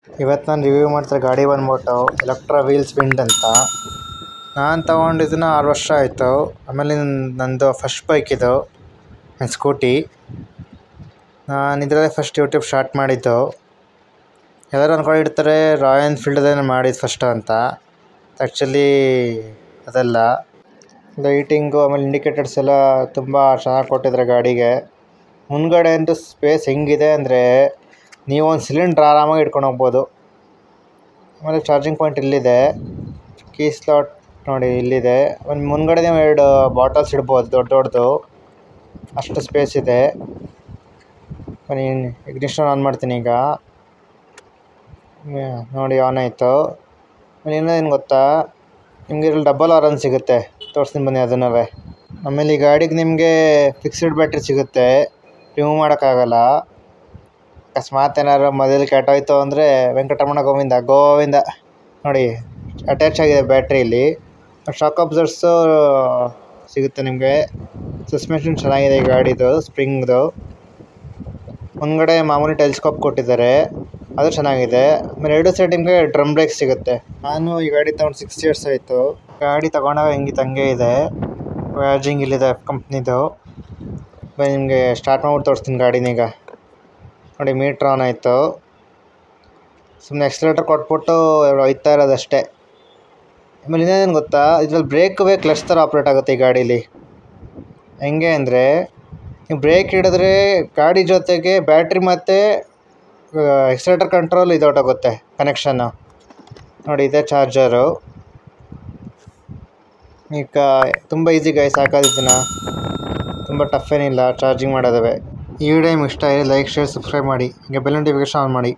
ಇವತ್ತು ನಾನು ರಿವ್ಯೂ ಮಾಡ್ತಿರೋ ಗಾಡಿ ಬಂದ್ಬಿಟ್ಟು ಎಲೆಕ್ಟ್ರಾ ವೀಲ್ಸ್ ವಿಂಡ್ ಅಂತ. ನಾನು ತೊಗೊಂಡಿದ್ದನ್ನ 6 ವರ್ಷ ಆಯಿತು. ಆಮೇಲೆ ನಂದು ಫಸ್ಟ್ ಬೈಕ್ ಇದು, ನನ್ನ ಸ್ಕೂಟಿ. ನಾನು ಇದರಲ್ಲೇ ಫಸ್ಟ್ ಯೂಟ್ಯೂಬ್ ಸ್ಟಾರ್ಟ್ ಮಾಡಿದ್ದು. ಎಲ್ಲರೂ ಅಂದ್ಕೊಂಡಿರ್ತಾರೆ ರಾಯಲ್ ಎನ್ಫೀಲ್ಡ್ದೇ ಮಾಡಿದ್ದು ಫಸ್ಟು ಅಂತ. ಆ್ಯಕ್ಚುಲಿ ಅದಲ್ಲ. ಲೈಟಿಂಗು ಆಮೇಲೆ ಇಂಡಿಕೇಟರ್ಸ್ ಎಲ್ಲ ತುಂಬ ಚೆನ್ನಾಗಿ ಕೊಟ್ಟಿದ್ದಾರೆ ಗಾಡಿಗೆ. ಮುಂದ್ಗಡೆ ಅಂತೂ ಸ್ಪೇಸ್ ಹೆಂಗಿದೆ ಅಂದರೆ ನೀವು ಒಂದು ಸಿಲಿಂಡ್ರ್ ಆರಾಮಾಗಿ ಇಟ್ಕೊಂಡು ಹೋಗ್ಬೋದು. ಆಮೇಲೆ ಚಾರ್ಜಿಂಗ್ ಪಾಯಿಂಟ್ ಇಲ್ಲಿದೆ, ಕೀ ಸ್ಲಾಟ್ ನೋಡಿ ಇಲ್ಲಿದೆ. ಒಂದು ಮುಂದ್ಗಡೆ ನೀವು 2 ಬಾಟಲ್ಸ್ ಇಡ್ಬೋದು ದೊಡ್ಡದು, ಅಷ್ಟು ಸ್ಪೇಸ್ ಇದೆ. ಬನ್ನಿ ಇಗ್ನಿಷನ್ ಆನ್ ಮಾಡ್ತೀನಿ ಈಗ. ನೋಡಿ ಆನ್ ಆಯಿತು. ಇನ್ನೇನು ಗೊತ್ತಾ, ನಿಮಗೆ ಇದ್ರಲ್ಲಿ ಡಬಲ್ ಹಾರನ್ ಸಿಗುತ್ತೆ, ತೋರಿಸ್ತೀನಿ ಬನ್ನಿ ಅದನ್ನವೇ. ಆಮೇಲೆ ಈ ಗಾಡಿಗೆ ನಿಮಗೆ ಫಿಕ್ಸ್ಡ್ ಬ್ಯಾಟ್ರಿ ಸಿಗುತ್ತೆ, ರಿಮೂವ್ ಮಾಡೋಕ್ಕಾಗಲ್ಲ. ಅಕಸ್ಮಾತ್ ಏನಾದ್ರು ಮೊದಲು ಕೆಟ್ಟೋಯ್ತು ಅಂದರೆ ವೆಂಕಟರಮಣ ಗೋವಿಂದ ನೋಡಿ ಅಟ್ಯಾಚ್ ಆಗಿದೆ ಬ್ಯಾಟ್ರಿಯಲ್ಲಿ. ಶಾಕ್ ಅಬ್ಸರ್ಸು ಸಿಗುತ್ತೆ ನಿಮಗೆ. ಸಸ್ಪೆನ್ಷನ್ ಚೆನ್ನಾಗಿದೆ ಈ ಗಾಡಿದು, ಸ್ಪ್ರಿಂಗ್ದು. ಮುಂದ್ಗಡೆ ಮಾಮೂಲಿ ಟೆಲಿಸ್ಕೋಪ್ ಕೊಟ್ಟಿದ್ದಾರೆ, ಅದು ಚೆನ್ನಾಗಿದೆ. ಆಮೇಲೆ 2 ಸೈಡ್ ನಿಮಗೆ ಡ್ರಮ್ ಬ್ರೇಕ್ ಸಿಗುತ್ತೆ. ನಾನು ಈ ಗಾಡಿ ತೊಗೊಂಡು 6 ಇಯರ್ಸ್ ಆಯಿತು. ಗಾಡಿ ತೊಗೊಂಡಾಗ ಹೆಂಗಿತ್ತು ಹಂಗೆ ಇದೆ. ವ್ಯಾಜಿಂಗ್ ಇಲ್ಲಿದೆ ಕಂಪ್ನಿದು. ನಿಮಗೆ ಸ್ಟಾರ್ಟ್ ಮಾಡ್ಬಿಟ್ಟು ತೋರಿಸ್ತೀನಿ ಗಾಡಿನೀಗ. ನೋಡಿ ಮೀಟ್ರ್ ಆನ್ ಆಯಿತು. ಸುಮ್ಮನೆ ಎಕ್ಸ್ಲೇಟರ್ ಕೊಟ್ಬಿಟ್ಟು ಒಯ್ತಾ ಇರೋದಷ್ಟೇ. ಆಮೇಲೆ ಇನ್ನೇನು ಗೊತ್ತಾ, ಇದ್ರಲ್ಲಿ ಬ್ರೇಕ್ ಕ್ಲಚ್ ಥರ ಆಪ್ರೇಟ್ ಆಗುತ್ತೆ ಈ ಗಾಡೀಲಿ. ಹೆಂಗೆ ಅಂದರೆ ನೀವು ಬ್ರೇಕ್ ಹಿಡಿದ್ರೆ ಗಾಡಿ ಜೊತೆಗೆ ಬ್ಯಾಟ್ರಿ ಮತ್ತು ಎಕ್ಸ್ಲೇಟರ್ ಕಂಟ್ರೋಲ್ ಇದೊಟ್ಟಾಗುತ್ತೆ ಕನೆಕ್ಷನ್ನು. ನೋಡಿ ಇದೇ ಚಾರ್ಜರು. ಈಗ ತುಂಬ ಈಸಿ ಗೈಸ್ ಹಾಕೋದಿದ್ದನ್ನ, ತುಂಬ ಟಫ್ ಏನಿಲ್ಲ ಚಾರ್ಜಿಂಗ್ ಮಾಡೋದವೆ. ಈ ವಿಡಿಯೋ ನಿಮ್ಗೆ ಇಷ್ಟ ಆಗಿದೆ ಲೈಕ್, ಶೇರ್, ಸಬ್ಸ್ಕ್ರೈಬ್ ಮಾಡಿ. ಹಾಗೆ ಬೆಲ್ ನೋಟಿಫಿಕೇಷನ್ ಆನ್ ಮಾಡಿ.